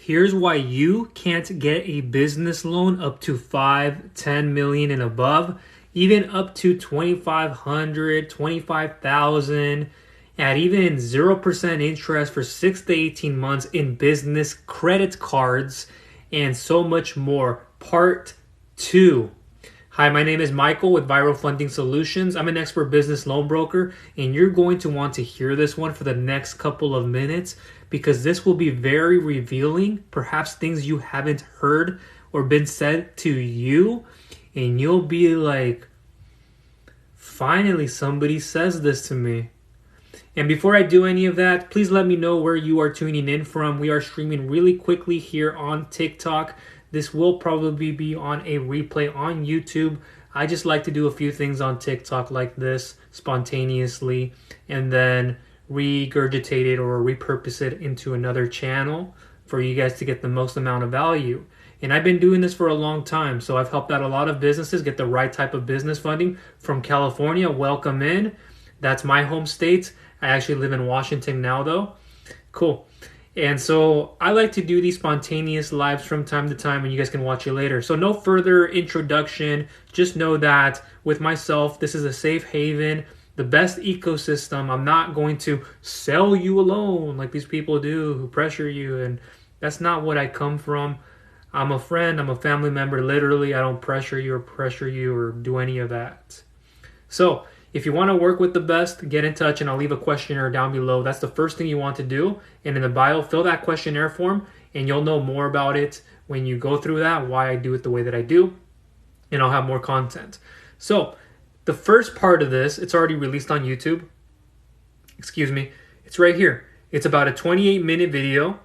Here's why you can't get a business loan up to 5, 10 million and above, even up to 2,500, 25,000, at even 0% interest for 6 to 18 months in business credit cards, and so much more. Part 2. Hi, my name is Michael with Viral Funding Solutions. I'm an expert business loan broker, and you're going to want to hear this one for the next couple of minutes because this will be very revealing, perhaps things you haven't heard or been said to you, and you'll be like, finally somebody says this to me. And before I do any of that, please let me know where you are tuning in from. We are streaming really quickly here on TikTok. This will probably be on a replay on YouTube. I just like to do a few things on TikTok like this spontaneously and then regurgitate it or repurpose it into another channel for you guys to get the most amount of value. And I've been doing this for a long time, so I've helped out a lot of businesses get the right type of business funding from California. Welcome in. That's my home state. I actually live in Washington now though. Cool. And so I like to do these spontaneous lives from time to time, and you guys can watch it later. So no further introduction. Just know that with myself, this is a safe haven, the best ecosystem. I'm not going to sell you a loan like these people do who pressure you. And that's not what I come from. I'm a friend. I'm a family member. Literally, I don't pressure you or do any of that. So if you want to work with the best, get in touch, and I'll leave a questionnaire down below. That's the first thing you want to do. And in the bio, fill that questionnaire form, and you'll know more about it when you go through that, why I do it the way that I do, and I'll have more content. So the first part of this, it's already released on YouTube. Excuse me. It's right here. It's about a 28-minute video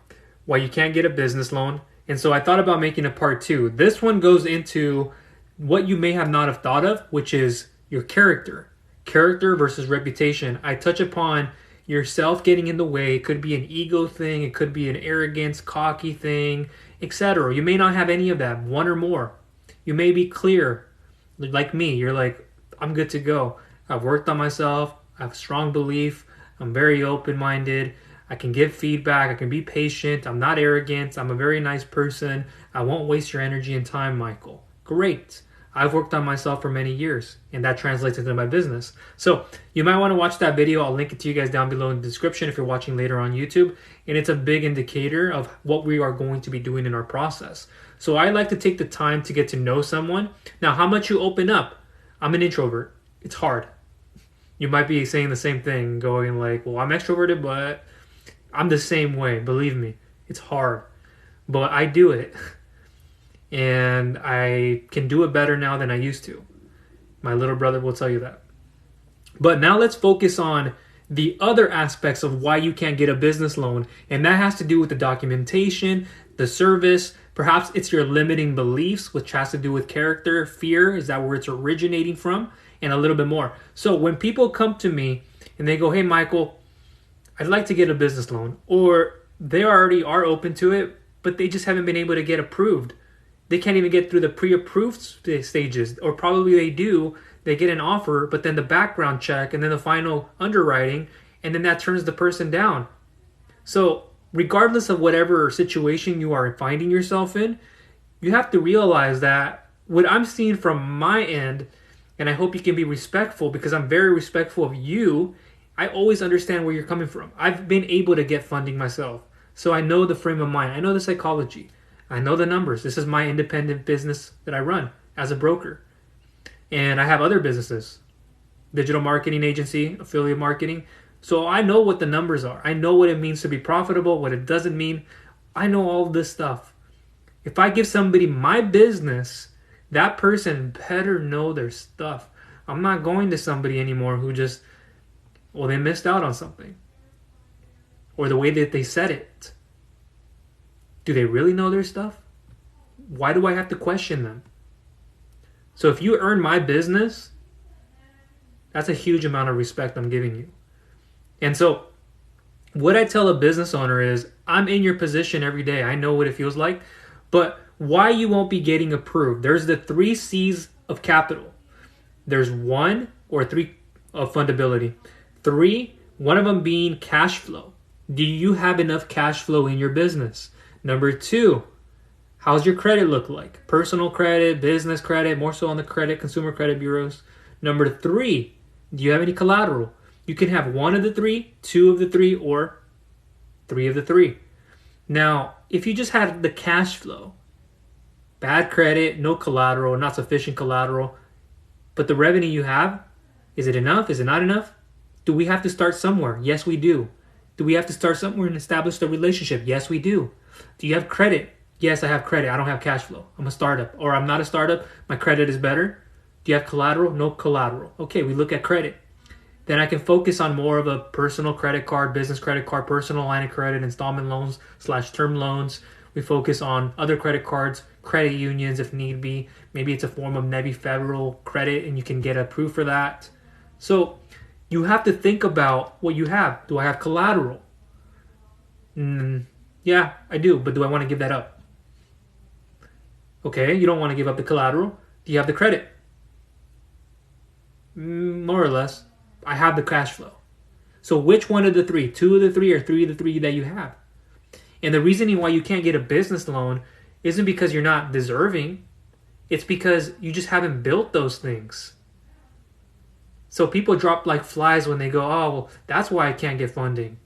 why you can't get a business loan. And so I thought about making a part 2. This one goes into what you may have not have thought of, which is your character. Character versus reputation. I touch upon yourself getting in the way. It could be an ego thing. It could be an arrogance, cocky thing, etc. You may not have any of that, one or more. You may be clear, like me. You're like, I'm good to go. I've worked on myself. I have strong belief. I'm very open-minded. I can give feedback. I can be patient. I'm not arrogant. I'm a very nice person. I won't waste your energy and time, Michael. Great. I've worked on myself for many years, and that translates into my business. So you might want to watch that video. I'll link it to you guys down below in the description if you're watching later on YouTube. And it's a big indicator of what we are going to be doing in our process. So I like to take the time to get to know someone. Now, how much you open up? I'm an introvert. It's hard. You might be saying the same thing, going like, well, I'm extroverted, but I'm the same way. Believe me, it's hard. But I do it. And I can do it better now than I used to. My little brother will tell you that. But now let's focus on the other aspects of why you can't get a business loan. And that has to do with the documentation, the service. Perhaps it's your limiting beliefs, which has to do with character, fear. Is that where it's originating from? And a little bit more. So when people come to me and they go, hey, Michael, I'd like to get a business loan. Or they already are open to it, but they just haven't been able to get approved. They can't even get through the pre-approved stages, or probably they do. They get an offer, but then the background check and then the final underwriting, and then that turns the person down. So regardless of whatever situation you are finding yourself in, you have to realize that what I'm seeing from my end, and I hope you can be respectful because I'm very respectful of you, I always understand where you're coming from. I've been able to get funding myself. So I know the frame of mind. I know the psychology. I know the numbers. This is my independent business that I run as a broker. And I have other businesses, digital marketing agency, affiliate marketing. So I know what the numbers are. I know what it means to be profitable, what it doesn't mean. I know all this stuff. If I give somebody my business, that person better know their stuff. I'm not going to somebody anymore who just, well, they missed out on something. Or the way that they said it. Do they really know their stuff? Why do I have to question them? So if you earn my business, that's a huge amount of respect I'm giving you. And so what I tell a business owner is, I'm in your position every day. I know what it feels like. But why you won't be getting approved? There's the 3 C's of capital. There's 1 or 3 of fundability. 3, one of them being cash flow. Do you have enough cash flow in your business? Number 2, how's your credit look like? Personal credit, business credit, more so on the credit, consumer credit bureaus. Number 3, do you have any collateral? You can have 1 of the 3, 2 of the 3, or 3 of the 3. Now, if you just had the cash flow, bad credit, no collateral, not sufficient collateral, but the revenue you have, is it enough? Is it not enough? Do we have to start somewhere? Yes, we do. Do we have to start somewhere and establish the relationship? Yes, we do. Do you have credit? Yes, I have credit. I don't have cash flow. I'm a startup. Or I'm not a startup. My credit is better. Do you have collateral? No collateral. Okay, we look at credit. Then I can focus on more of a personal credit card, business credit card, personal line of credit, installment loans / term loans. We focus on other credit cards, credit unions if need be. Maybe it's a form of maybe federal credit and you can get approved for that. So you have to think about what you have. Do I have collateral? Yeah, I do, but do I want to give that up? Okay, you don't want to give up the collateral. Do you have the credit? More or less. I have the cash flow. So which one of the 3? 2 of the 3 or 3 of the 3 that you have? And the reasoning why you can't get a business loan isn't because you're not deserving. It's because you just haven't built those things. So people drop like flies when they go, oh, well, that's why I can't get funding.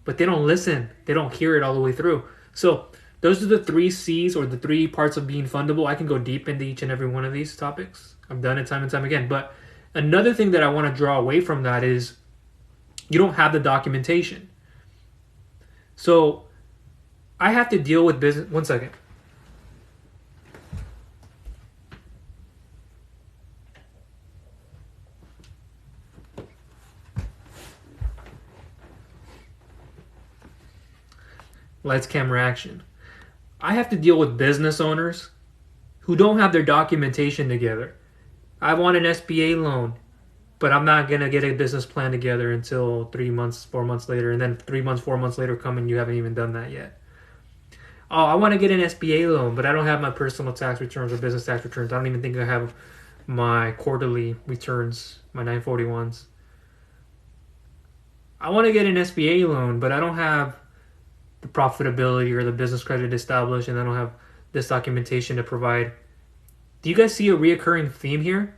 But they don't listen. They don't hear it all the way through. So those are the 3 C's, or the 3 parts of being fundable. I can go deep into each and every one of these topics. I've done it time and time again. But another thing that I want to draw away from that is you don't have the documentation. So I have to deal with business. One second. Lights, camera, action. I have to deal with business owners who don't have their documentation together. I want an SBA loan, but I'm not going to get a business plan together until 3 months, 4 months later, and then 3 months, 4 months later come and you haven't even done that yet. Oh, I want to get an SBA loan, but I don't have my personal tax returns or business tax returns. I don't even think I have my quarterly returns, my 941s. I want to get an SBA loan, but I don't have the profitability or the business credit established, and I don't have this documentation to provide. Do you guys see a reoccurring theme here?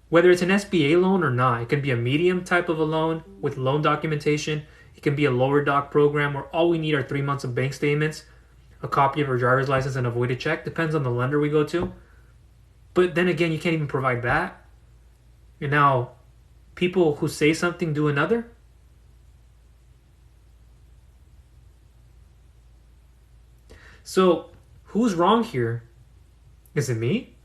Whether it's an SBA loan or not, it can be a medium type of a loan with loan documentation. It can be a lower doc program where all we need are 3 months of bank statements, a copy of our driver's license, and a voided check. Depends on the lender we go to. But then again, you can't even provide that. And now, people who say something do another. So, who's wrong here? Is it me?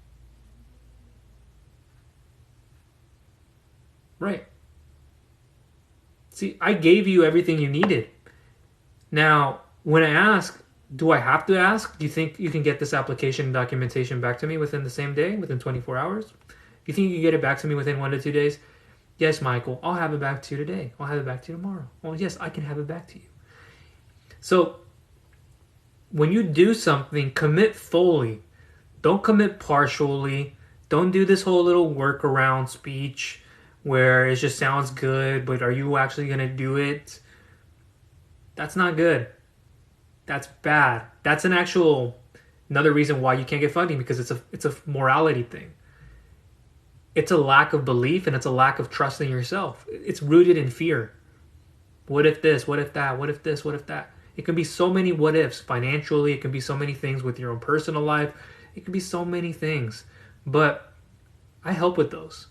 Right. See, I gave you everything you needed. Now, when I ask, do I have to ask? Do you think you can get this application and documentation back to me within the same day, within 24 hours? Do you think you can get it back to me within 1 to 2 days? Yes, Michael, I'll have it back to you today. I'll have it back to you tomorrow. Well, yes, I can have it back to you. So, when you do something, commit fully. Don't commit partially. Don't do this whole little workaround speech where it just sounds good, but are you actually going to do it? That's not good. That's bad. That's another reason why you can't get funding, because it's a morality thing. It's a lack of belief, and it's a lack of trust in yourself. It's rooted in fear. What if this? What if that? What if this? What if that? It can be so many what ifs financially. It can be so many things with your own personal life. It can be so many things. But I help with those.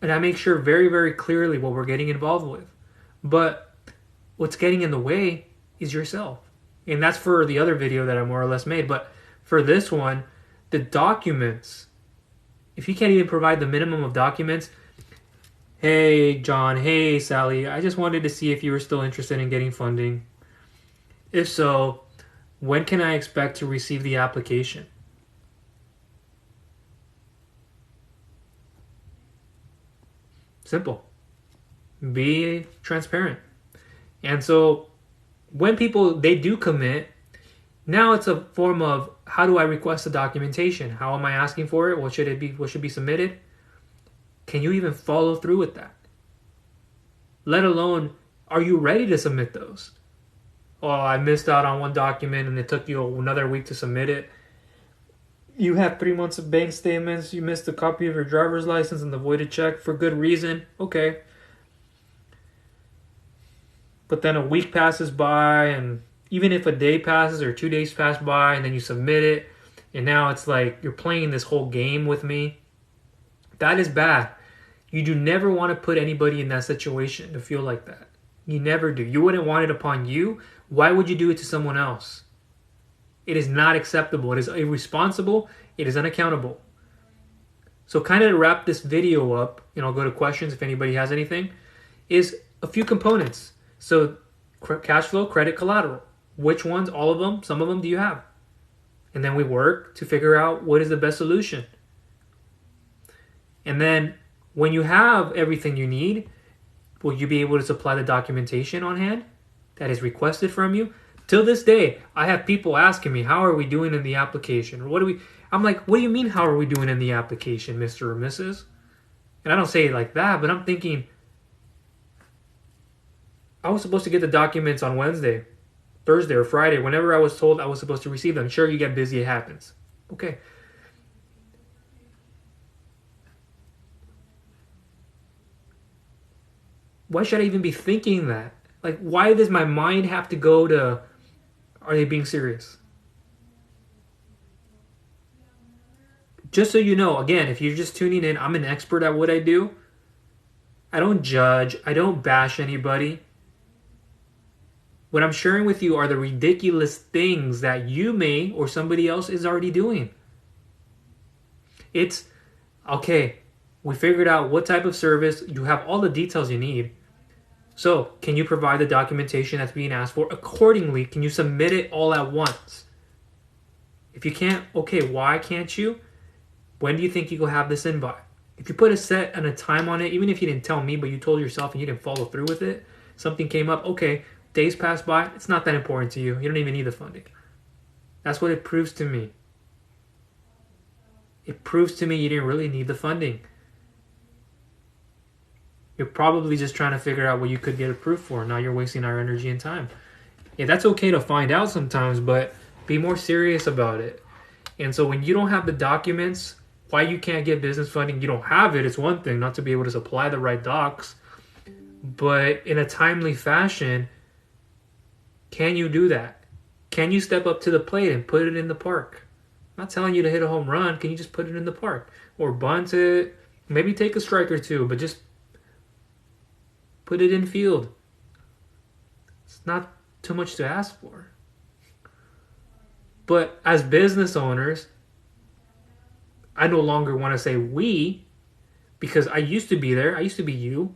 And I make sure very, very clearly what we're getting involved with. But what's getting in the way is yourself. And that's for the other video that I more or less made. But for this one, the documents, if you can't even provide the minimum of documents, hey, John, hey, Sally, I just wanted to see if you were still interested in getting funding. If so, when can I expect to receive the application? Simple. Be transparent. And so when people, they do commit, now it's a form of, how do I request the documentation? How am I asking for it? What should it be? What should be submitted? Can you even follow through with that? Let alone, are you ready to submit those? oh, I missed out on one document and it took you another week to submit it. You have 3 months of bank statements. You missed a copy of your driver's license and the voided check for good reason. Okay. But then a week passes by, and even if a day passes or 2 days pass by, and then you submit it, and now it's like you're playing this whole game with me. That is bad. You do never want to put anybody in that situation to feel like that. You never do. You wouldn't want it upon you. Why would you do it to someone else? It is not acceptable. It is irresponsible. It is unaccountable. So kind of to wrap this video up, and I'll go to questions if anybody has anything, is a few components. So cash flow, credit, collateral. Which ones? All of them? Some of them do you have? And then we work to figure out what is the best solution. And then when you have everything you need, will you be able to supply the documentation on hand that is requested from you? Till this day, I have people asking me, how are we doing in the application? Or I'm like, what do you mean, how are we doing in the application, Mr. or Mrs.? And I don't say it like that, but I'm thinking, I was supposed to get the documents on Wednesday, Thursday, or Friday. Whenever I was told I was supposed to receive them. Sure, you get busy, it happens. Okay. Why should I even be thinking that? Like, why does my mind have to go to, are they being serious? Just so you know, again, if you're just tuning in, I'm an expert at what I do. I don't judge. I don't bash anybody. What I'm sharing with you are the ridiculous things that you may or somebody else is already doing. It's, okay, we figured out what type of service. You have all the details you need. So, can you provide the documentation that's being asked for accordingly? Can you submit it all at once? If you can't, okay, why can't you? When do you think you will have this in by? If you put a set and a time on it, even if you didn't tell me, but you told yourself and you didn't follow through with it, something came up, okay, days pass by, it's not that important to you. You don't even need the funding. That's what it proves to me. It proves to me you didn't really need the funding. You're probably just trying to figure out what you could get approved for. Now you're wasting our energy and time. Yeah, that's okay to find out sometimes, but be more serious about it. And so when you don't have the documents, why you can't get business funding, you don't have it, it's one thing not to be able to supply the right docs. But in a timely fashion, can you do that? Can you step up to the plate and put it in the park? I'm not telling you to hit a home run. Can you just put it in the park? Or bunt it, maybe take a strike or two, but just put it in field. It's not too much to ask for. But as business owners, I no longer want to say we, because I used to be there. I used to be you.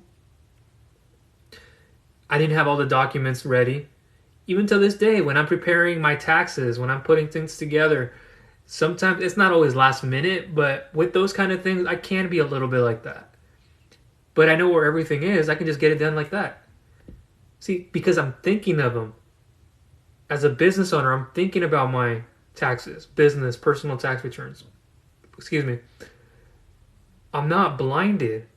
I didn't have all the documents ready. Even to this day, when I'm preparing my taxes, when I'm putting things together, sometimes it's not always last minute, but with those kind of things, I can be a little bit like that. But I know where everything is. I can just get it done like that. See, because I'm thinking of them. As a business owner, I'm thinking about my taxes, business, personal tax returns. Excuse me. I'm not blinded.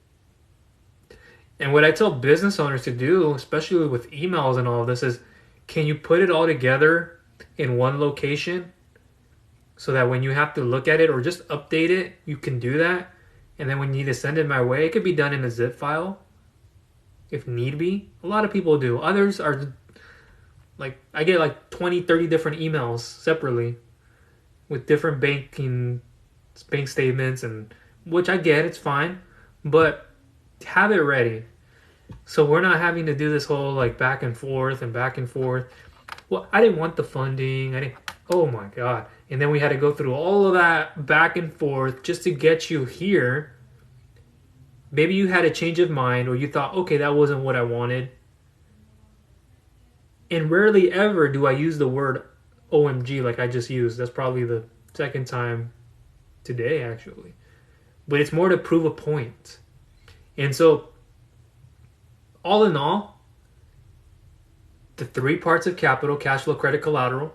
And what I tell business owners to do, especially with emails and all of this, is can you put it all together in one location so that when you have to look at it or just update it, you can do that? And then when you need to send it my way, it could be done in a zip file if need be. A lot of people do. Others are like, I get like 20, 30 different emails separately with different bank statements, and which I get, it's fine, but have it ready. So we're not having to do this whole like back and forth. Well, I didn't want the funding. Oh my God. And then we had to go through all of that back and forth just to get you here. Maybe you had a change of mind, or you thought, okay, that wasn't what I wanted. And rarely ever do I use the word OMG like I just used. That's probably the second time today, actually. But it's more to prove a point. And so, all in all, the 3 parts of capital: cash flow, credit, collateral.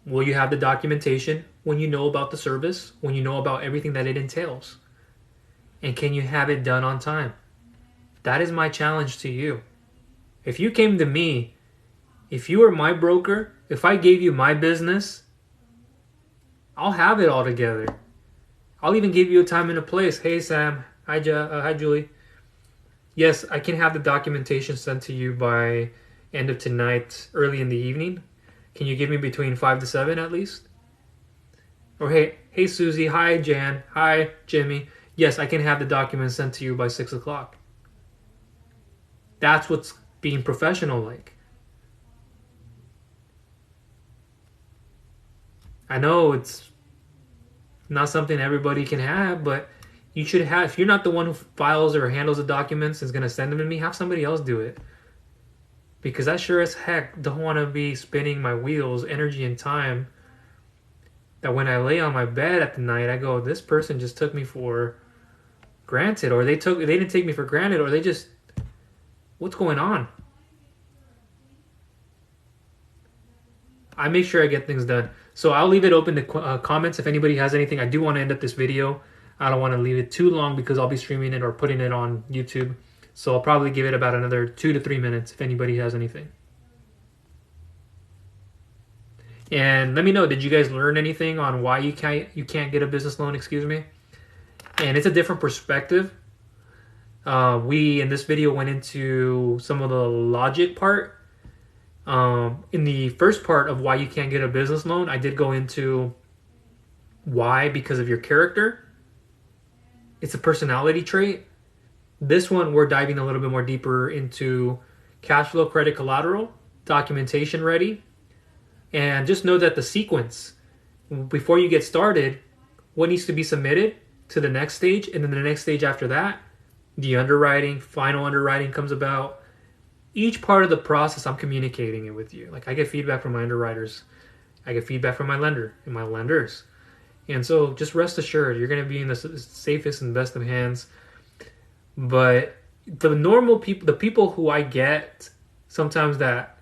Will you have the documentation when you know about the service, when you know about everything that it entails? And can you have it done on time? That is my challenge to you. If you came to me If you were my broker, if I gave you my business, I'll have it all together. I'll even give you a time and a place. Hey, Sam. Hi, hi, Julie. Yes, I can have the documentation sent to you by end of tonight, early in the evening. Can you give me between 5 to 7 at least? Or hey, Susie. Hi, Jan. Hi, Jimmy. Yes, I can have the documents sent to you by 6 o'clock. That's what's being professional like. I know it's not something everybody can have, but you should have. If you're not the one who files or handles the documents and is going to send them to me, have somebody else do it. Because I sure as heck don't want to be spinning my wheels, energy, and time. That when I lay on my bed at the night, I go, this person just took me for granted, or they didn't take me for granted, or they just, what's going on? I make sure I get things done. So I'll leave it open to comments if anybody has anything. I do want to end up this video. I don't want to leave it too long because I'll be streaming it or putting it on YouTube. So I'll probably give it about another 2 to 3 minutes if anybody has anything. And let me know, did you guys learn anything on why you can't get a business loan, excuse me? And it's a different perspective. We, in this video, went into some of the logic part. In the first part of why you can't get a business loan, I did go into why, because of your character. It's a personality trait. This one, we're diving a little bit more deeper into cash flow, credit, collateral, documentation ready. And just know that the sequence, before you get started, what needs to be submitted to the next stage, and then the next stage after that, the underwriting, final underwriting comes about. Each part of the process, I'm communicating it with you. Like, I get feedback from my underwriters. I get feedback from my lender and my lenders. And so just rest assured, you're going to be in the safest and best of hands. But the normal people, the people who I get sometimes that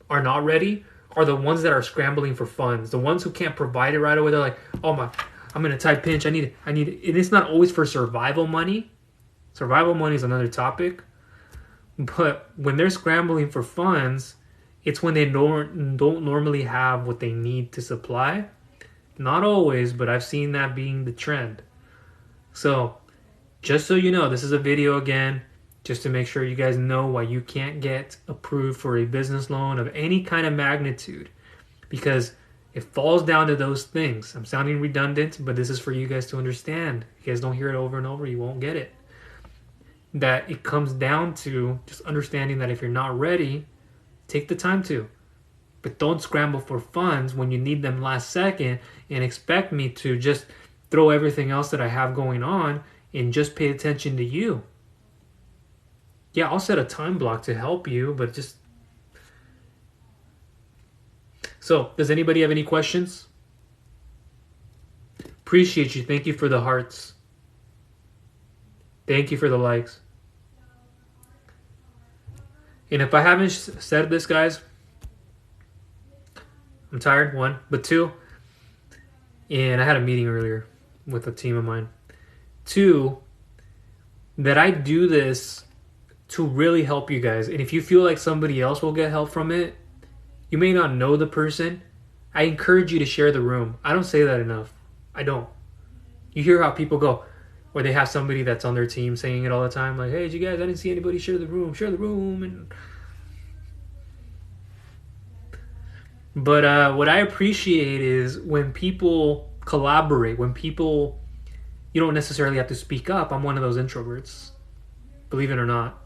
are not ready, are the ones that are scrambling for funds. The ones who can't provide it right away. They're like, oh my, I'm in a tight pinch. I need it. And it's not always for survival money. Survival money is another topic. But when they're scrambling for funds, it's when they don't normally have what they need to supply. Not always, but I've seen that being the trend. So, just so you know, this is a video again, just to make sure you guys know why you can't get approved for a business loan of any kind of magnitude. Because it falls down to those things. I'm sounding redundant, but this is for you guys to understand. If you guys don't hear it over and over, you won't get it. That it comes down to just understanding that if you're not ready, take the time to. But don't scramble for funds when you need them last second and expect me to just throw everything else that I have going on and just pay attention to you. Yeah, I'll set a time block to help you, but just... So, does anybody have any questions? Appreciate you. Thank you for the hearts. Thank you for the likes. And if I haven't said this, guys, I'm tired, 1. But 2, and I had a meeting earlier with a team of mine. 2, that I do this to really help you guys. And if you feel like somebody else will get help from it, you may not know the person. I encourage you to share the room. I don't say that enough. I don't. You hear how people go, where they have somebody that's on their team saying it all the time, like, hey, you guys, I didn't see anybody share the room. But what I appreciate is when people collaborate, when people, you don't necessarily have to speak up. I'm one of those introverts, believe it or not.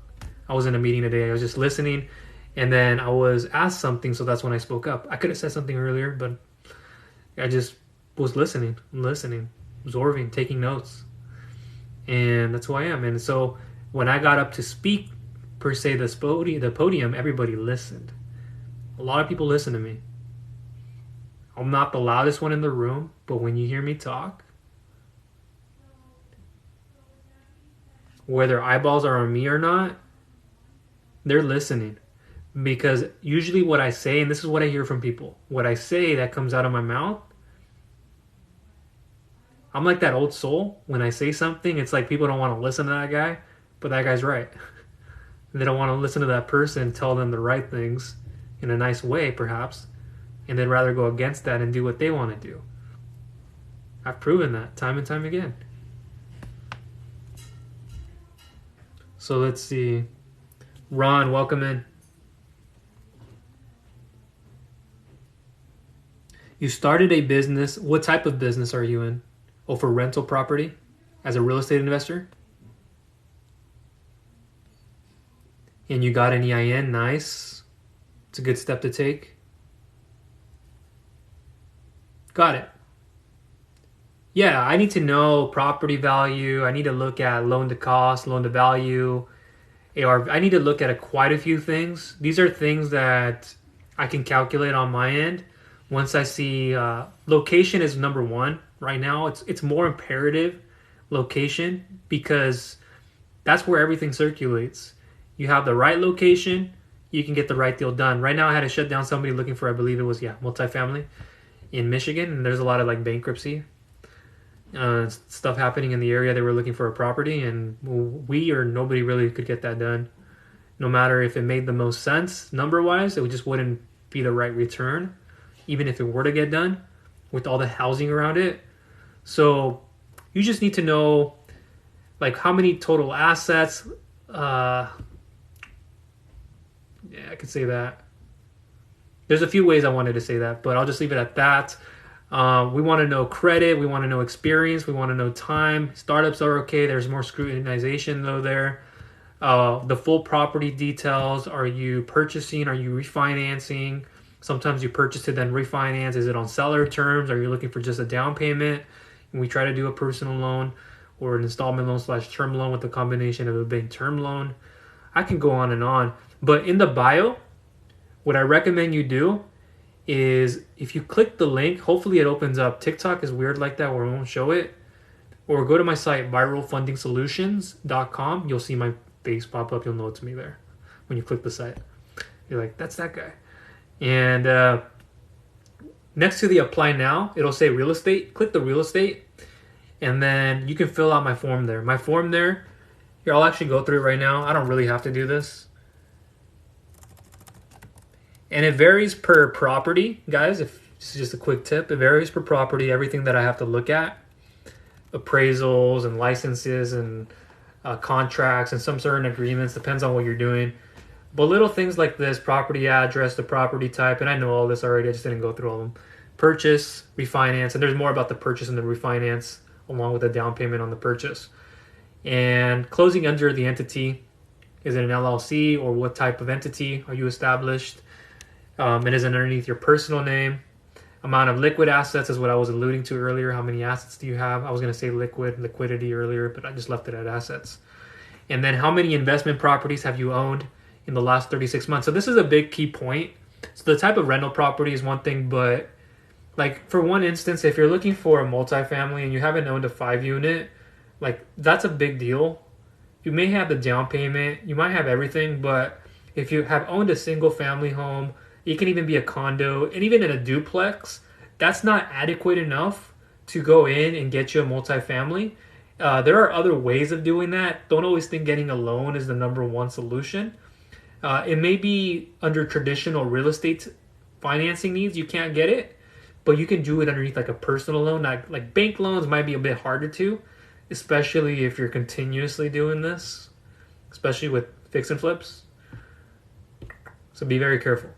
I was in a meeting today, I was just listening, and then I was asked something, so that's when I spoke up. I could have said something earlier, but I just was listening, absorbing, taking notes. And that's who I am. And so when I got up to speak, per se, the podium, everybody listened. A lot of people listen to me. I'm not the loudest one in the room, but when you hear me talk, whether eyeballs are on me or not, they're listening. Because usually what I say, and this is what I hear from people, what I say that comes out of my mouth, I'm like that old soul. When I say something, it's like people don't want to listen to that guy, but that guy's right. They don't want to listen to that person tell them the right things, in a nice way, perhaps, and they'd rather go against that and do what they want to do. I've proven that time and time again. So let's see. Ron, welcome in. You started a business. What type of business are you in? Oh, for rental property as a real estate investor? And you got an EIN. Nice. It's a good step to take. Got it. Yeah, I need to know property value. I need to look at loan to cost, loan to value, AR. I need to look at quite a few things. These are things that I can calculate on my end. Once I see location is number one right now. It's more imperative, location, because that's where everything circulates. You have the right location, you can get the right deal done. Right now I had to shut down somebody looking for, I believe it was, multifamily in Michigan, and there's a lot of like bankruptcy stuff happening in the area. They were looking for a property, and we or nobody really could get that done. No matter if it made the most sense number wise, it just wouldn't be the right return, even if it were to get done with all the housing around it. So you just need to know like how many total assets. Yeah, I could say that. There's a few ways I wanted to say that, but I'll just leave it at that. We want to know credit. We want to know experience. We want to know time. Startups are okay. There's more scrutinization though there. The full property details. Are you purchasing? Are you refinancing? Sometimes you purchase it, then refinance. Is it on seller terms? Are you looking for just a down payment? And we try to do a personal loan or an installment loan / term loan with a combination of a big term loan. I can go on and on. But in the bio, what I recommend you do is if you click the link, hopefully it opens up. TikTok is weird like that where it won't show it. Or go to my site, viralfundingsolutions.com. You'll see my face pop up. You'll know it's me there when you click the site. You're like, that's that guy. And next to the apply now, it'll say real estate. Click the real estate. And then you can fill out my form there. My form there, here, I'll actually go through it right now. I don't really have to do this. And it varies per property, guys. If this is just a quick tip, it varies per property, everything that I have to look at. Appraisals and licenses and contracts and some certain agreements, depends on what you're doing. But little things like this, property address, the property type, and I know all this already, I just didn't go through all of them. Purchase, refinance, and there's more about the purchase and the refinance along with the down payment on the purchase. And closing under the entity, is it an LLC or what type of entity are you established? It is underneath your personal name. Amount of liquid assets is what I was alluding to earlier. How many assets do you have? I was going to say liquidity earlier, but I just left it at assets. And then how many investment properties have you owned in the last 36 months? So this is a big key point. So the type of rental property is one thing, but like for one instance, if you're looking for a multifamily and you haven't owned a 5-unit, like that's a big deal. You may have the down payment, you might have everything, but if you have owned a single family home, it can even be a condo, and even in a duplex, that's not adequate enough to go in and get you a multifamily. There are other ways of doing that. Don't always think getting a loan is the number one solution. It may be under traditional real estate financing needs, you can't get it, but you can do it underneath like a personal loan. Like bank loans might be a bit harder to, especially if you're continuously doing this, especially with fix and flips. So be very careful.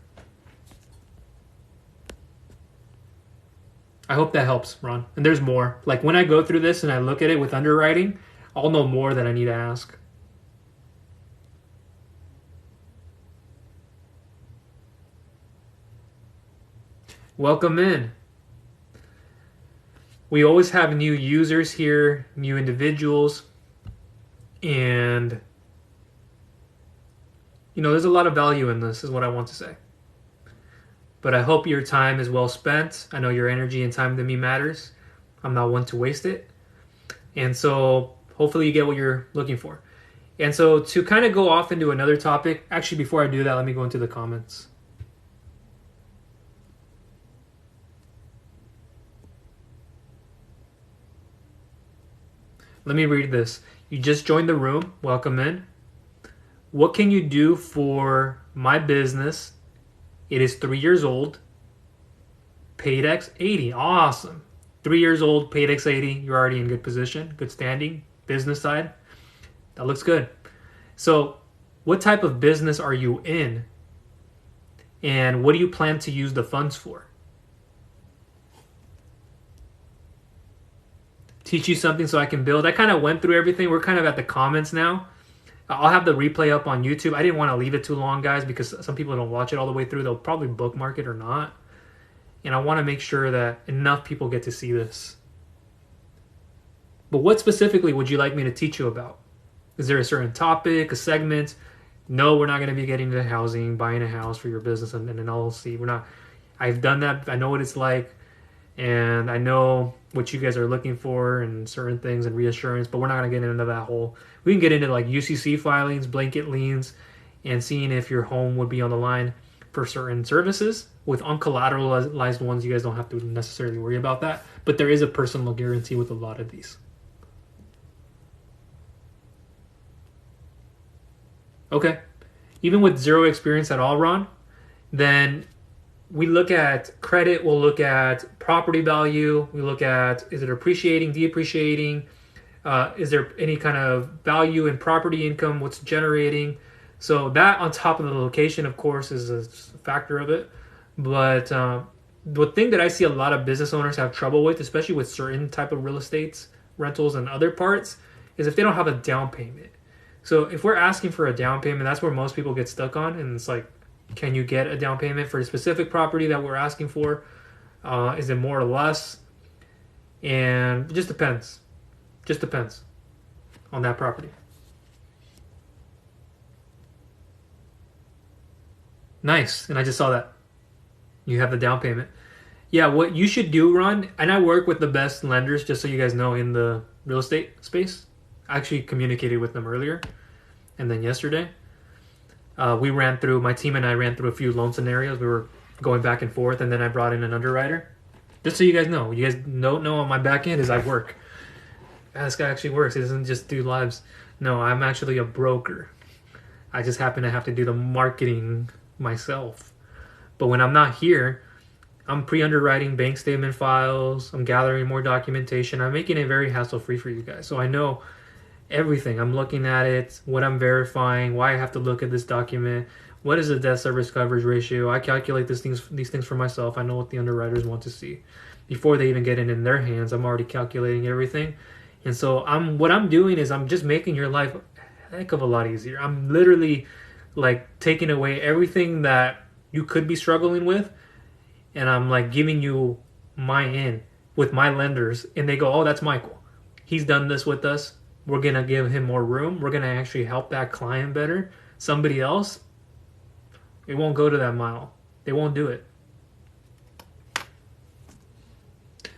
I hope that helps, Ron. And there's more. Like when I go through this and I look at it with underwriting, I'll know more that I need to ask. Welcome in. We always have new users here, new individuals, and there's a lot of value in this, is what I want to say. But I hope your time is well spent. I know your energy and time to me matters. I'm not one to waste it. And so hopefully you get what you're looking for. And so to kind of go off into another topic, actually before I do that, let me go into the comments. Let me read this. You just joined the room. Welcome in. What can you do for my business It is 3 years old, paid X80. Awesome. 3 years old, paid X80. You're already in good position, good standing, business side. That looks good. So what type of business are you in? And what do you plan to use the funds for? Teach you something so I can build. I kind of went through everything. We're kind of at the comments now. I'll have the replay up on YouTube. I didn't want to leave it too long, guys, because some people don't watch it all the way through. They'll probably bookmark it or not. And I want to make sure that enough people get to see this. But what specifically would you like me to teach you about? Is there a certain topic, a segment? No, we're not going to be getting into housing, buying a house for your business and an LLC. We're not. I've done that. I know what it's like. And I know what you guys are looking for and certain things and reassurance, but we're not going to get into that whole. We can get into like UCC filings, blanket liens, and seeing if your home would be on the line for certain services. With uncollateralized ones, you guys don't have to necessarily worry about that, but there is a personal guarantee with a lot of these. Okay. Even with zero experience at all, Ron, then we look at credit, we'll look at property value, we look at, is it appreciating, depreciating, is there any kind of value in property income, what's generating. So that on top of the location, of course, is a factor of it. But the thing that I see a lot of business owners have trouble with, especially with certain type of real estates, rentals and other parts, is if they don't have a down payment. So if we're asking for a down payment, that's where most people get stuck on. And it's like, can you get a down payment for a specific property that we're asking for? Is it more or less? And it just depends. Just depends on that property. Nice. And I just saw that. You have the down payment. Yeah, what you should do, Ron, and I work with the best lenders, just so you guys know, in the real estate space. I actually communicated with them earlier and then yesterday. My team and I ran through a few loan scenarios. We were going back and forth, and then I brought in an underwriter. Just so you guys know. You guys don't know on my back end is I work. This guy actually works. He doesn't just do lives. No, I'm actually a broker. I just happen to have to do the marketing myself. But when I'm not here, I'm pre-underwriting bank statement files. I'm gathering more documentation. I'm making it very hassle-free for you guys. So I know everything. I'm looking at it, what I'm verifying, why I have to look at this document, what is the debt service coverage ratio. I calculate these things for myself. I know what the underwriters want to see. Before they even get it in their hands, I'm already calculating everything. And so what I'm doing is I'm just making your life a heck of a lot easier. I'm literally like taking away everything that you could be struggling with, and I'm like giving you my in with my lenders, and they go, oh, that's Michael. He's done this with us. We're going to give him more room. We're going to actually help that client better. Somebody else, it won't go to that mile. They won't do it.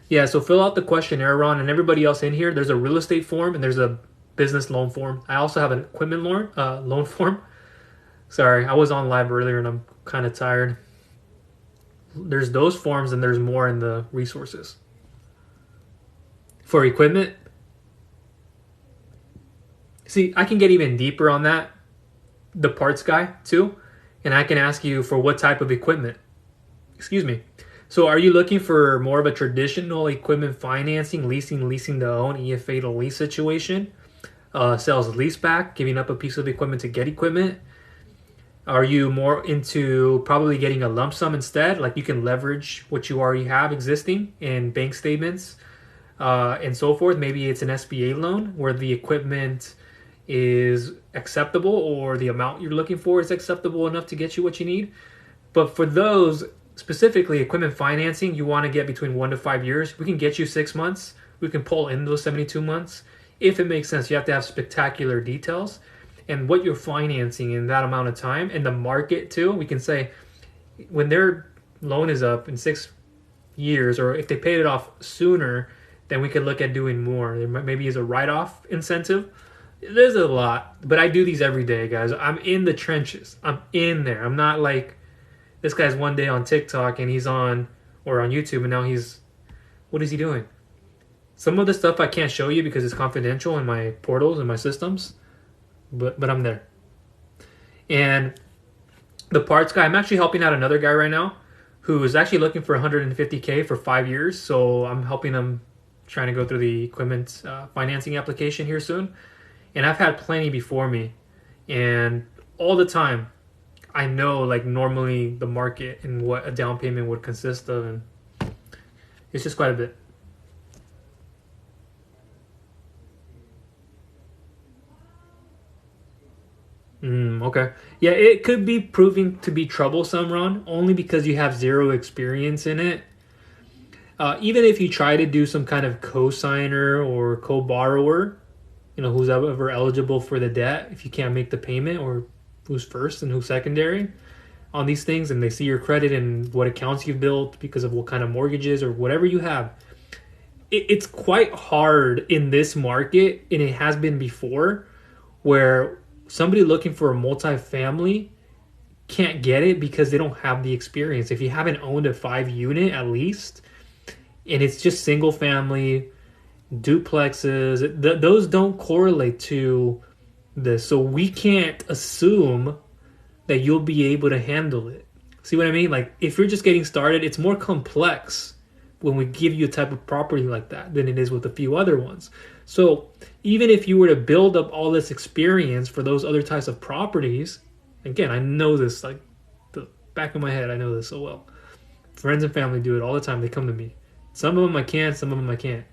Yeah, so fill out the questionnaire, Ron, and everybody else in here. There's a real estate form and there's a business loan form. I also have an equipment loan form. Sorry, I was on live earlier and I'm kind of tired. There's those forms and there's more in the resources. For equipment, see, I can get even deeper on that, the parts guy too, and I can ask you for what type of equipment. Excuse me. So are you looking for more of a traditional equipment financing, leasing to own, EFA to lease situation? Sales lease back, giving up a piece of equipment to get equipment? Are you more into probably getting a lump sum instead? Like you can leverage what you already have existing in bank statements and so forth. Maybe it's an SBA loan where the equipment is acceptable or the amount you're looking for is acceptable enough to get you what you need. But for those, specifically equipment financing, you want to get between 1 to 5 years. We can get you 6 months. We can pull in those 72 months. If it makes sense, you have to have spectacular details and what you're financing in that amount of time, and the market too. We can say when their loan is up in 6 years, or if they paid it off sooner, then we could look at doing more. There maybe is a write-off incentive. There's a lot, but I do these every day, guys. I'm in the trenches. I'm in there. I'm not like this guy's one day on TikTok and he's on, or on YouTube, and now what is he doing? Some of the stuff I can't show you because it's confidential in my portals and my systems, but I'm there. And The parts guy, I'm actually helping out another guy right now who is actually looking for 150K for 5 years. So I'm helping him trying to go through the equipment financing application here soon. And I've had plenty before me, and all the time I know like normally the market and what a down payment would consist of, and it's just quite a bit. Okay. Yeah, it could be proving to be troublesome, Ron, only because you have zero experience in it. Even if you try to do some kind of co-signer or co-borrower, who's ever eligible for the debt, if you can't make the payment, or who's first and who's secondary on these things, and they see your credit and what accounts you've built because of what kind of mortgages or whatever you have, it's quite hard in this market, and it has been before, where somebody looking for a multifamily can't get it because they don't have the experience. If you haven't owned a 5 unit at least, and it's just single family duplexes, those don't correlate to this. So we can't assume that you'll be able to handle it. See what I mean? Like, if you're just getting started, it's more complex when we give you a type of property like that than it is with a few other ones. So even if you were to build up all this experience for those other types of properties, again, I know this like the back of my head, I know this so well. Friends and family do it all the time. They come to me. Some of them I can, some of them I can't.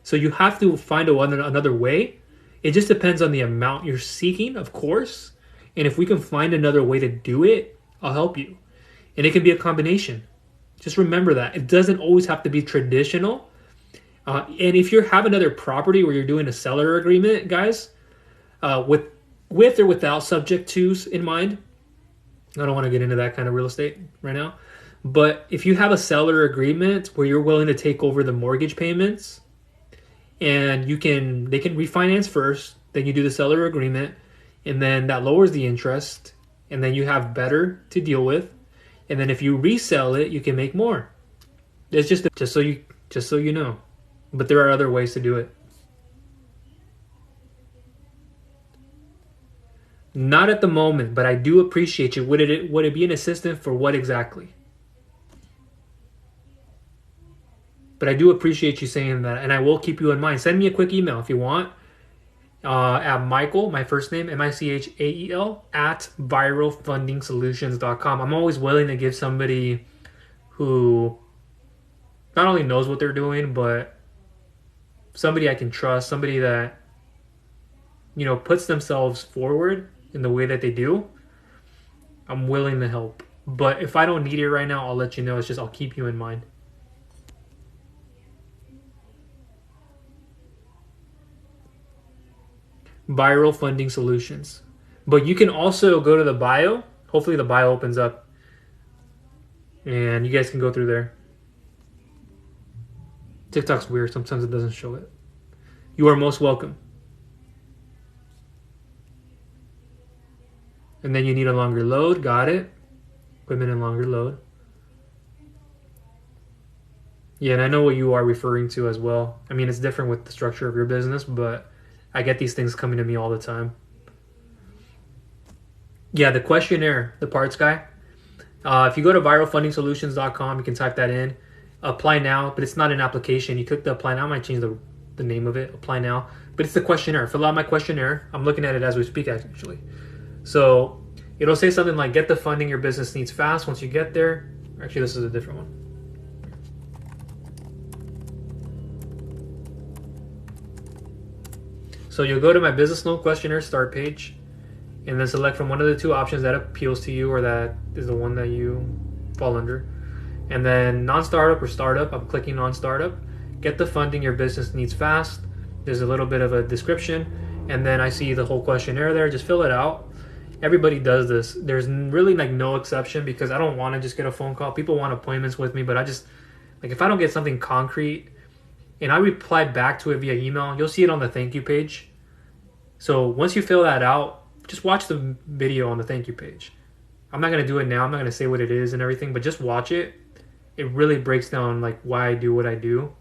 So you have to find another way. It just depends on the amount you're seeking, of course. And if we can find another way to do it, I'll help you. And it can be a combination. Just remember that. It doesn't always have to be traditional. And if you have another property where you're doing a seller agreement, guys, with or without subject tos in mind, I don't want to get into that kind of real estate right now. But if you have a seller agreement where you're willing to take over the mortgage payments, and they can refinance first, then you do the seller agreement, and then that lowers the interest, and then you have better to deal with, and then if you resell it, you can make more. It's just so you know. But there are other ways to do it. Not at the moment, but I do appreciate you. Would it be an assistant for what exactly? But I do appreciate you saying that, and I will keep you in mind. Send me a quick email if you want, at Michael, my first name, Michael, at viralfundingsolutions.com. I'm always willing to give somebody who not only knows what they're doing, but somebody I can trust, somebody that, puts themselves forward in the way that they do. I'm willing to help. But if I don't need it right now, I'll let you know. It's just I'll keep you in mind. Viral Funding Solutions. But you can also go to the bio. Hopefully the bio opens up and you guys can go through there. TikTok's weird. Sometimes it doesn't show it. You are most welcome. And then you need a longer load. Got it. Equipment and longer load. Yeah, and I know what you are referring to as well. I mean, it's different with the structure of your business, but I get these things coming to me all the time. Yeah, the questionnaire, the parts guy. If you go to viralfundingsolutions.com, you can type that in. Apply now, but it's not an application. You click the apply now. I might change the name of it. Apply now. But it's the questionnaire. Fill out my questionnaire. I'm looking at it as we speak, actually. So it'll say something like, get the funding your business needs fast. Once you get there. Actually, this is a different one. So you'll go to my business loan questionnaire start page, and then select from one of the two options that appeals to you or that is the one that you fall under. And then non-startup or startup, I'm clicking on startup. Get the funding your business needs fast. There's a little bit of a description, and then I see the whole questionnaire there. Just fill it out. Everybody does this. There's really like no exception, because I don't want to just get a phone call. People want appointments with me, but I just, like, if I don't get something concrete and I reply back to it via email, you'll see it on the thank you page. So once you fill that out, just watch the video on the thank you page. I'm not going to do it now. I'm not going to say what it is and everything, but just watch it. It really breaks down like why I do what I do,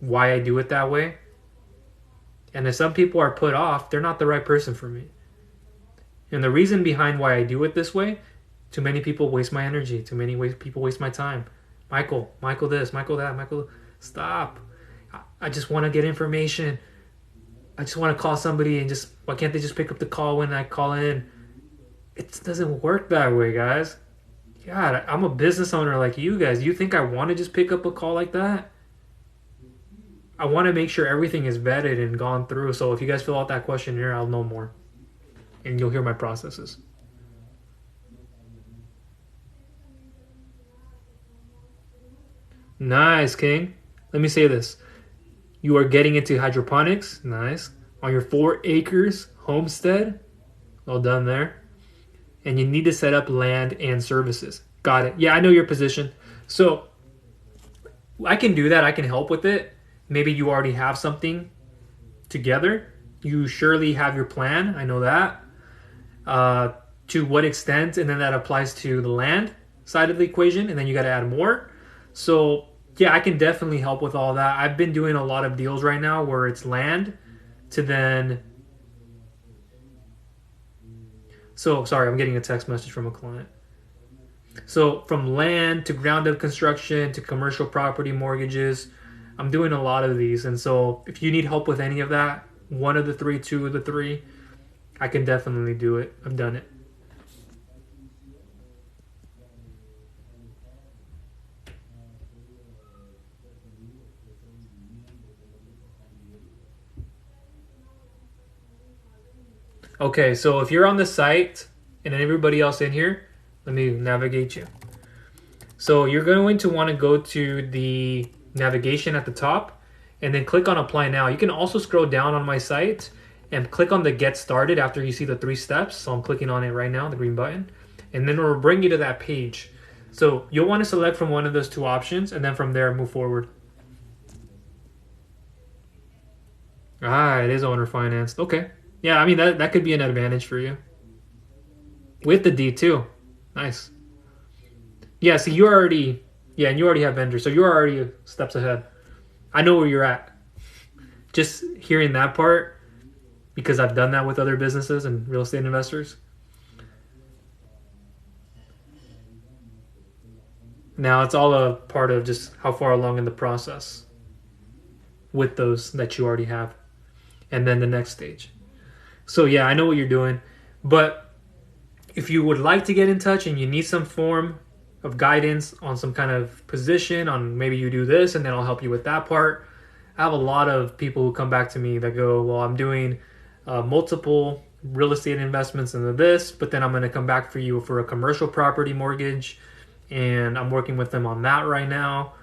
why I do it that way. And if some people are put off, they're not the right person for me. And the reason behind why I do it this way, Too many people waste my energy. Too many people waste my time. Michael this, Michael that, Michael. Stop. I just want to get information. I just want to call somebody and why can't they just pick up the call when I call in? It doesn't work that way, guys. God, I'm a business owner like you guys. You think I want to just pick up a call like that? I want to make sure everything is vetted and gone through. So if you guys fill out that questionnaire, I'll know more. And you'll hear my processes. Nice, King. Let me say this. You are getting into hydroponics. Nice. On your 4 acres homestead. Well done there. And you need to set up land and services. Got it. Yeah, I know your position. So I can do that. I can help with it. Maybe you already have something together. You surely have your plan. I know that. To what extent? And then that applies to the land side of the equation. And then you got to add more. So yeah, I can definitely help with all that. I've been doing a lot of deals right now where it's land to then... So, sorry, I'm getting a text message from a client. So, from land to ground up construction to commercial property mortgages, I'm doing a lot of these. And so, if you need help with any of that, one of the three, two of the three, I can definitely do it. I've done it. Okay, so if you're on the site and everybody else in here, let me navigate you. So you're going to want to go to the navigation at the top and then click on apply now. You can also scroll down on my site and click on the get started after you see the 3 steps. So I'm clicking on it right now, the green button, and then it'll bring you to that page. So you'll want to select from one of those 2 options and then from there move forward. It is owner financed. Okay. Yeah, I mean, that could be an advantage for you. With the D2. Nice. Yeah, so you already have vendors, so you're already steps ahead. I know where you're at. Just hearing that part, because I've done that with other businesses and real estate investors. Now, it's all a part of just how far along in the process with those that you already have. And then the next stage. So yeah, I know what you're doing, but if you would like to get in touch and you need some form of guidance on some kind of position on maybe you do this and then I'll help you with that part. I have a lot of people who come back to me that go, well, I'm doing multiple real estate investments into this, but then I'm going to come back for you for a commercial property mortgage and I'm working with them on that right now.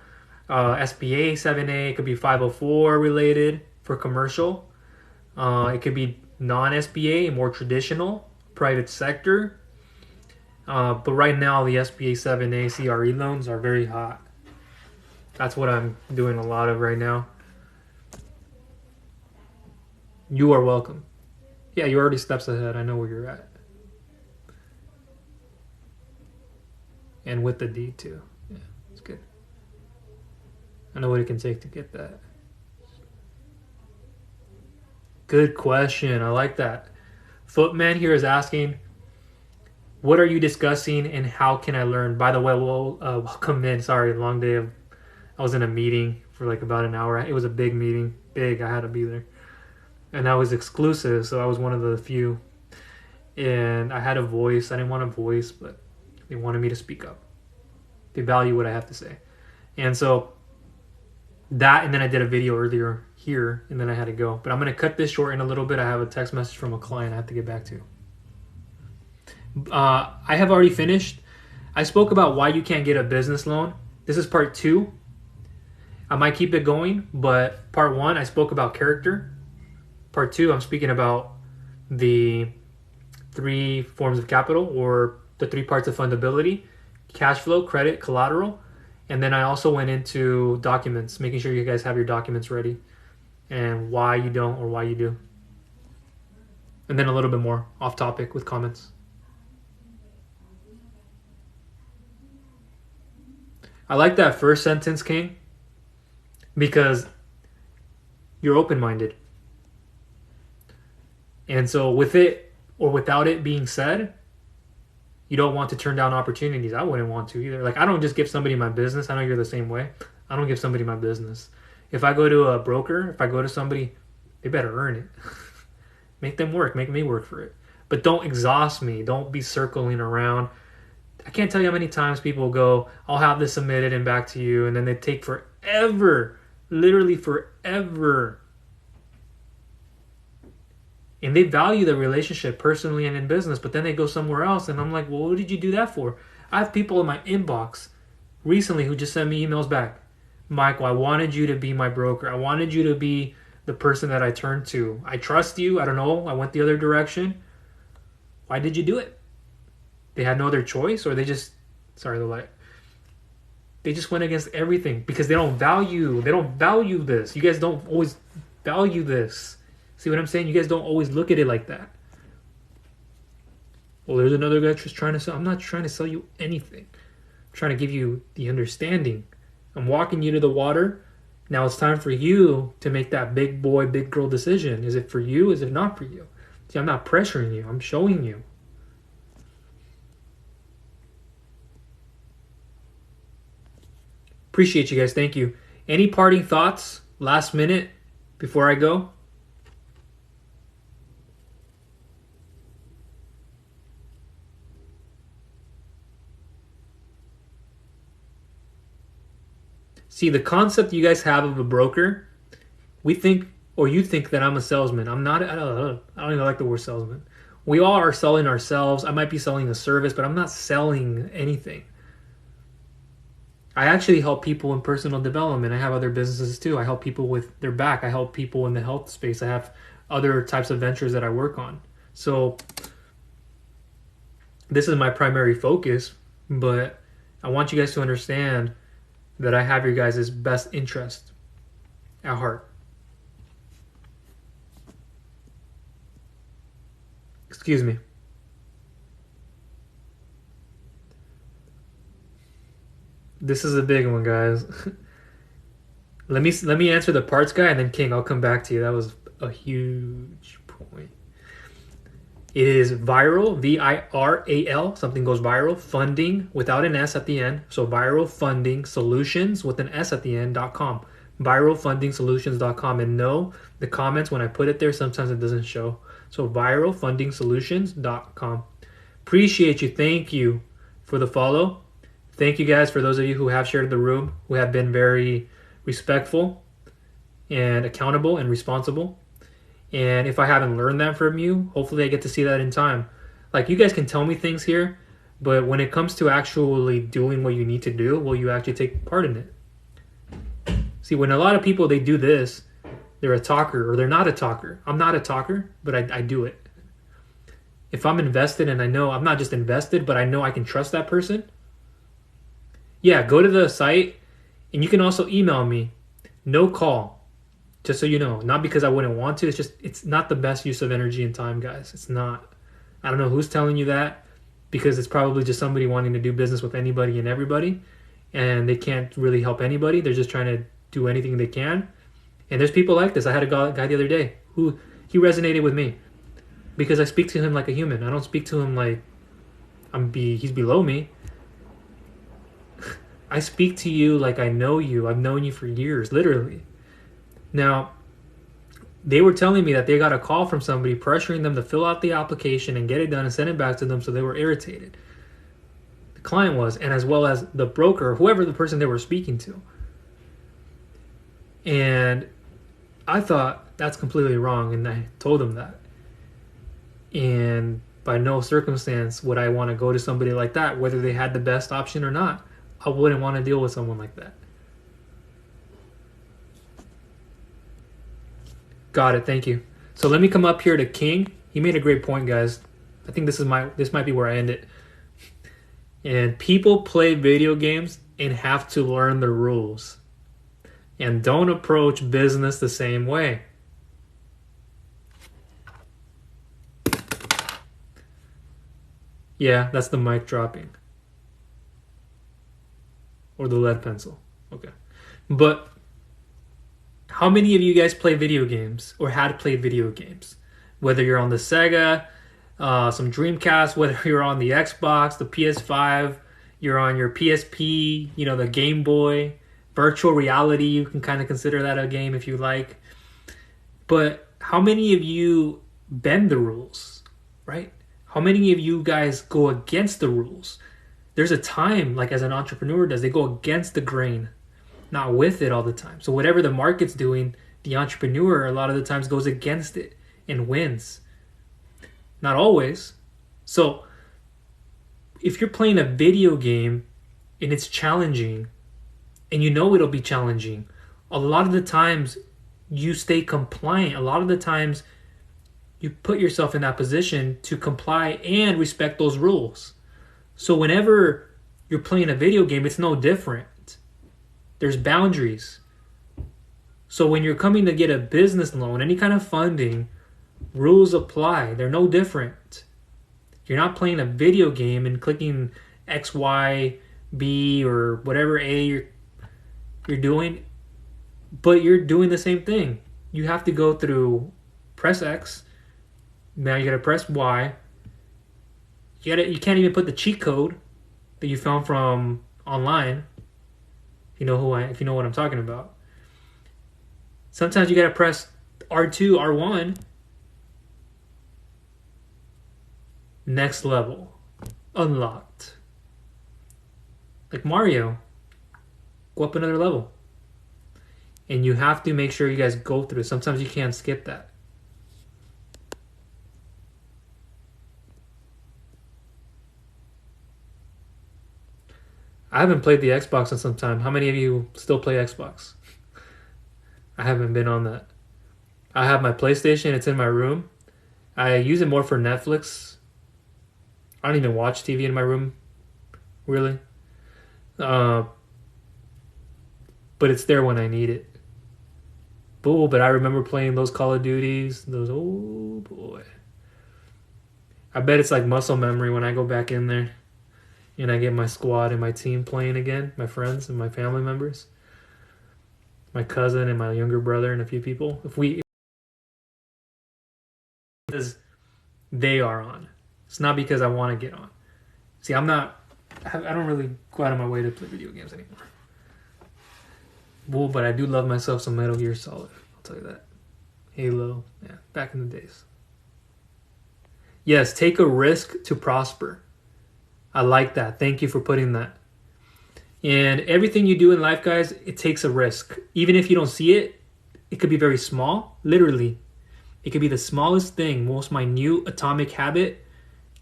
SBA 7A, it could be 504 related for commercial. It could be non-SBA, more traditional, private sector. But right now, the SBA 7A CRE loans are very hot. That's what I'm doing a lot of right now. You are welcome. Yeah, you're already steps ahead. I know where you're at. And with the D2. Yeah, it's good. I know what it can take to get that. Good question. I like that. Footman here is asking, what are you discussing and how can I learn? By the way, welcome in. Sorry, long day. I was in a meeting for like about an hour. It was a big meeting. Big. I had to be there. And I was exclusive, so I was one of the few. And I had a voice. I didn't want a voice, but they wanted me to speak up. They value what I have to say. And so that, and then I did a video earlier here, and then I had to go. But I'm going to cut this short in a little bit. I have a text message from a client I have to get back to. I have already finished. I spoke about why you can't get a business loan. This is part 2. I might keep it going, but part 1, I spoke about character. Part 2, I'm speaking about the 3 forms of capital, or the 3 parts of fundability: cash flow, credit, collateral. And then I also went into documents, making sure you guys have your documents ready, and why you don't or why you do. And then a little bit more off topic with comments. I like that first sentence, King, because you're open-minded. And so with it or without it being said, you don't want to turn down opportunities. I wouldn't want to either. Like, I don't just give somebody my business. I know you're the same way. I don't give somebody my business. If I go to a broker, if I go to somebody, they better earn it. Make them work. Make me work for it. But don't exhaust me. Don't be circling around. I can't tell you how many times people go, I'll have this submitted and back to you, and then they take forever, literally forever. And they value the relationship personally and in business, but then they go somewhere else, and I'm like, well, what did you do that for? I have people in my inbox recently who just sent me emails back. Michael, I wanted you to be my broker. I wanted you to be the person that I turned to. I trust you. I don't know. I went the other direction. Why did you do it? They had no other choice, or they just, sorry, the light. They just went against everything because they don't value this. You guys don't always value this. See what I'm saying? You guys don't always look at it like that. Well, there's another guy just trying to sell. I'm not trying to sell you anything. I'm trying to give you the understanding. I'm walking you to the water. Now it's time for you to make that big boy, big girl decision. Is it for you? Is it not for you? See, I'm not pressuring you. I'm showing you. Appreciate you guys. Thank you. Any parting thoughts last minute before I go? See, the concept you guys have of a broker, we think, or you think that I'm a salesman. I'm not. I don't even like the word salesman. We all are selling ourselves. I might be selling a service, but I'm not selling anything. I actually help people in personal development. I have other businesses too. I help people with their back. I help people in the health space. I have other types of ventures that I work on. So this is my primary focus, but I want you guys to understand that I have your guys' best interest at heart. Excuse me. This is a big one, guys. Let me answer the parts guy, and then King, I'll come back to you. That was a huge point. It is viral, VIRAL, something goes viral, funding without an S at the end. So viral funding solutions with an S at the end.com. Viralfundingsolutions.com. And no, the comments, when I put it there, sometimes it doesn't show. So viralfundingsolutions.com. Appreciate you. Thank you for the follow. Thank you guys for those of you who have shared the room, who have been very respectful and accountable and responsible. And if I haven't learned that from you, hopefully I get to see that in time. Like, you guys can tell me things here, but when it comes to actually doing what you need to do, will you actually take part in it? See, when a lot of people, they do this, they're a talker or they're not a talker. I'm not a talker, but I do it. If I'm invested and I know I'm not just invested, but I know I can trust that person, yeah, go to the site, and you can also email me. No call. Just so you know, not because I wouldn't want to. It's just, it's not the best use of energy and time, guys. It's not. I don't know who's telling you that, because it's probably just somebody wanting to do business with anybody and everybody, and they can't really help anybody. They're just trying to do anything they can. And there's people like this. I had a guy the other day who, he resonated with me because I speak to him like a human. I don't speak to him like he's below me. I speak to you like I know you. I've known you for years, literally. Now, they were telling me that they got a call from somebody pressuring them to fill out the application and get it done and send it back to them, so they were irritated. The client was, and as well as the broker, whoever the person they were speaking to. And I thought, that's completely wrong, and I told them that. And by no circumstance would I want to go to somebody like that, whether they had the best option or not. I wouldn't want to deal with someone like that. Got it. Thank you. So let me come up here to King. He made a great point, guys. I think this might be where I end it. And people play video games and have to learn the rules. And don't approach business the same way. Yeah, that's the mic dropping. Or the lead pencil. Okay. But how many of you guys play video games or had played video games? Whether you're on the Sega, some Dreamcast, whether you're on the Xbox, the PS5, you're on your PSP, the Game Boy, virtual reality, you can kind of consider that a game if you like. But how many of you bend the rules, right? How many of you guys go against the rules? There's a time, like as an entrepreneur does, they go against the grain, not with it all the time. So whatever the market's doing, the entrepreneur a lot of the times goes against it and wins. Not always. So if you're playing a video game and it's challenging, and it'll be challenging, a lot of the times you stay compliant. A lot of the times you put yourself in that position to comply and respect those rules. So whenever you're playing a video game, it's no different. There's boundaries. So when you're coming to get a business loan, any kind of funding, rules apply. They're no different. You're not playing a video game and clicking X, Y, B, or whatever A you're doing, but you're doing the same thing. You have to go through press X. Now you got to press Y. You can't even put the cheat code that you found from online. If you know what I'm talking about. Sometimes you got to press R2, R1. Next level. Unlocked. Like Mario. Go up another level. And you have to make sure you guys go through it. Sometimes you can't skip that. I haven't played the Xbox in some time. How many of you still play Xbox? I haven't been on that. I have my PlayStation. It's in my room. I use it more for Netflix. I don't even watch TV in my room, really. But it's there when I need it. But I remember playing those Call of Duties. Oh boy. I bet it's like muscle memory when I go back in there and I get my squad and my team playing again, my friends and my family members, my cousin and my younger brother and a few people. Because they are on. It's not because I want to get on. See, I don't really go out of my way to play video games anymore. Well, but I do love myself some Metal Gear Solid. I'll tell you that. Halo. Yeah, back in the days. Yes, take a risk to prosper. I like that. Thank you for putting that. And everything you do in life, guys, it takes a risk. Even if you don't see it, it could be very small. Literally. It could be the smallest thing, most minute atomic habit.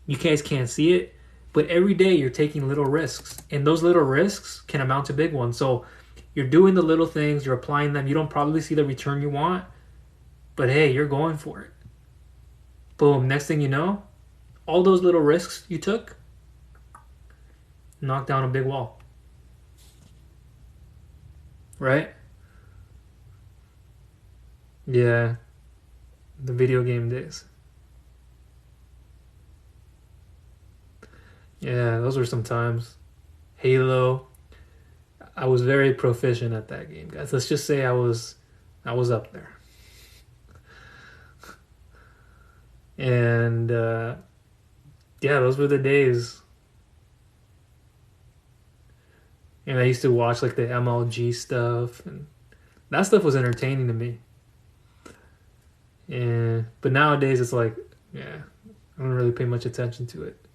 You guys can't see it. But every day you're taking little risks. And those little risks can amount to big ones. So you're doing the little things, you're applying them. You don't probably see the return you want, but hey, you're going for it. Boom. Next thing you know, all those little risks you took, knock down a big wall. Right? Yeah. The video game days. Yeah, those were some times. Halo. I was very proficient at that game, guys. Let's just say I was up there. And yeah, those were the days. And I used to watch like the MLG stuff, and that stuff was entertaining to me. And but nowadays it's like, yeah, I don't really pay much attention to it.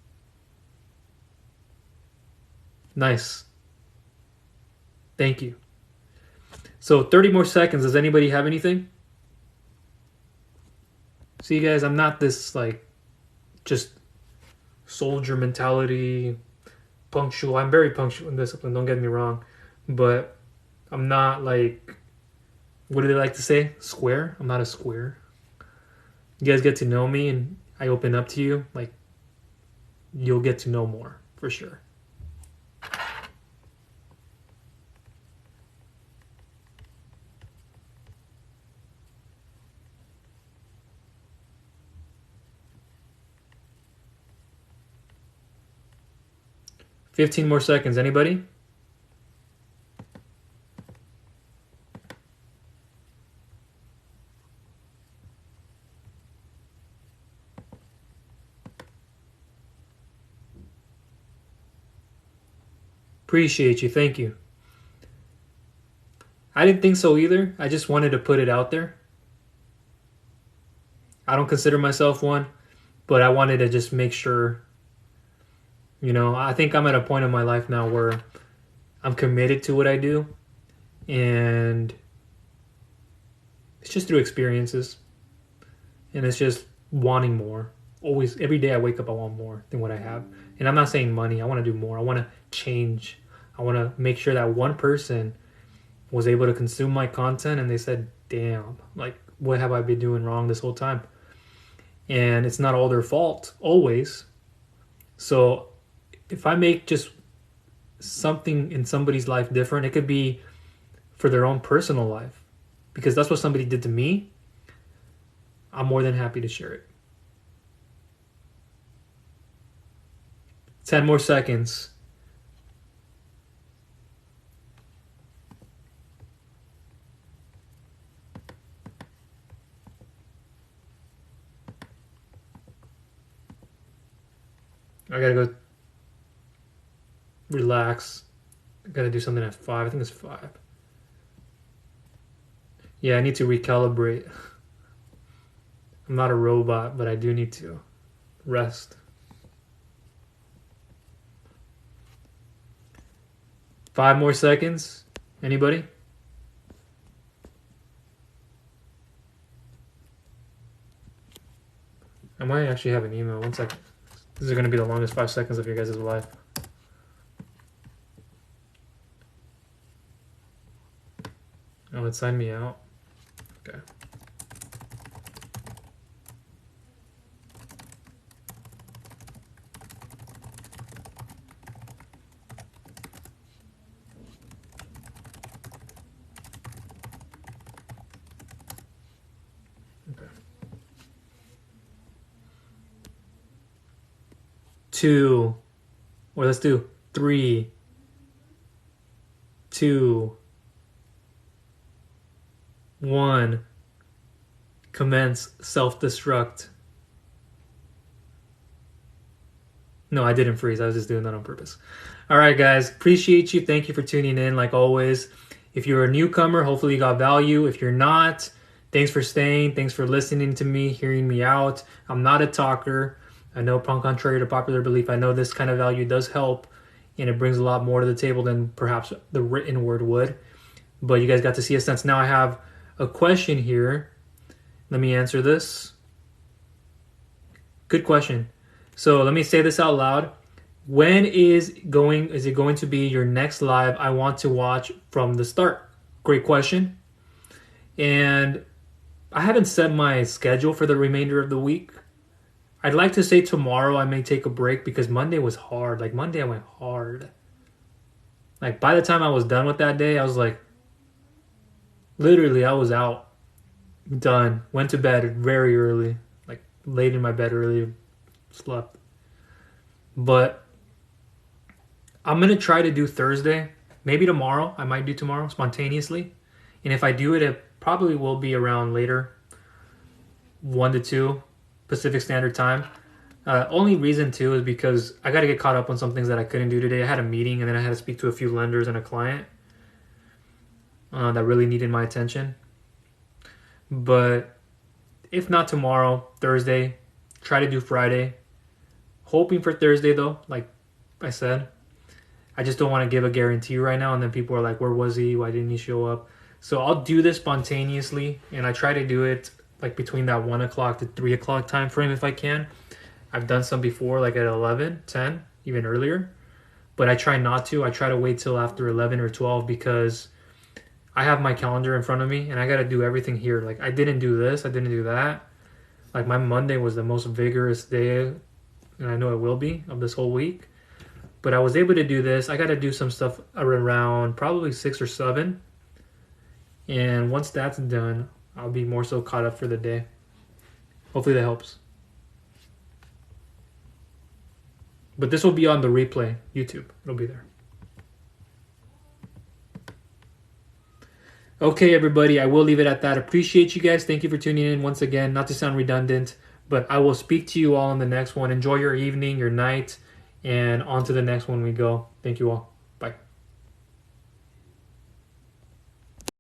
Nice. Thank you. So 30 more seconds. Does anybody have anything? See, guys, I'm not this like just soldier mentality, punctual. I'm very punctual and disciplined, don't get me wrong. But I'm not like, what do they like to say? Square? I'm not a square. You guys get to know me and I open up to you, like you'll get to know more for sure. $15 more seconds. Anybody? Appreciate you. Thank you. I didn't think so either. I just wanted to put it out there. I don't consider myself one, but I wanted to just make sure. I think I'm at a point in my life now where I'm committed to what I do, and it's just through experiences, and it's just wanting more. Always, every day I wake up, I want more than what I have. And I'm not saying money. I want to do more. I want to change. I want to make sure that one person was able to consume my content and they said, damn, like, what have I been doing wrong this whole time? And it's not all their fault, always. So if I make just something in somebody's life different, it could be for their own personal life, because that's what somebody did to me. I'm more than happy to share it. 10 more seconds. I gotta go relax. I gotta do something at 5. I think it's 5. Yeah, I need to recalibrate. I'm not a robot, but I do need to rest. 5 more seconds. Anybody? I might actually have an email. 1 second. This is going to be the longest 5 seconds of your guys' life. Oh, it signed me out. Okay. Okay. 2, or let's do 3, 2, 1. Commence self-destruct. No, I didn't freeze. I was just doing that on purpose. All right, guys. Appreciate you. Thank you for tuning in, like always. If you're a newcomer, hopefully you got value. If you're not, thanks for staying. Thanks for listening to me, hearing me out. I'm not a talker. I know, contrary to popular belief, I know this kind of value does help, and it brings a lot more to the table than perhaps the written word would. But you guys got to see a sense. Now I have a question here. Let me answer this. Good question. So let me say this out loud. When is it going to be your next live I want to watch from the start? Great question. And I haven't set my schedule for the remainder of the week. I'd like to say tomorrow I may take a break because Monday was hard. Like Monday I went hard. Like by the time I was done with that day, I was like, literally I was out. Done. Went to bed very early. Like laid in my bed early. Slept. But I'm going to try to do Thursday. Maybe tomorrow. I might do tomorrow spontaneously. And if I do it, it probably will be around later. 1 to 2 Pacific Standard Time. Only reason too is because I got to get caught up on some things that I couldn't do today. I had a meeting and then I had to speak to a few lenders and a client that really needed my attention. But if not tomorrow, Thursday, try to do Friday. Hoping for Thursday though, like I said. I just don't want to give a guarantee right now, and then people are like, where was he? Why didn't he show up? So I'll do this spontaneously, and I try to do it like between that 1 o'clock to 3 o'clock time frame if I can. I've done some before, like at 11, 10, even earlier. But I try not to. I try to wait till after 11 or 12 because I have my calendar in front of me, and I got to do everything here. Like I didn't do this. I didn't do that. Like my Monday was the most vigorous day, and I know it will be, of this whole week. But I was able to do this. I got to do some stuff around probably 6 or 7. And once that's done, I'll be more so caught up for the day. Hopefully that helps. But this will be on the replay, YouTube. It'll be there. Okay, everybody. I will leave it at that. Appreciate you guys. Thank you for tuning in once again. Not to sound redundant, but I will speak to you all in the next one. Enjoy your evening, your night. And on to the next one we go. Thank you all.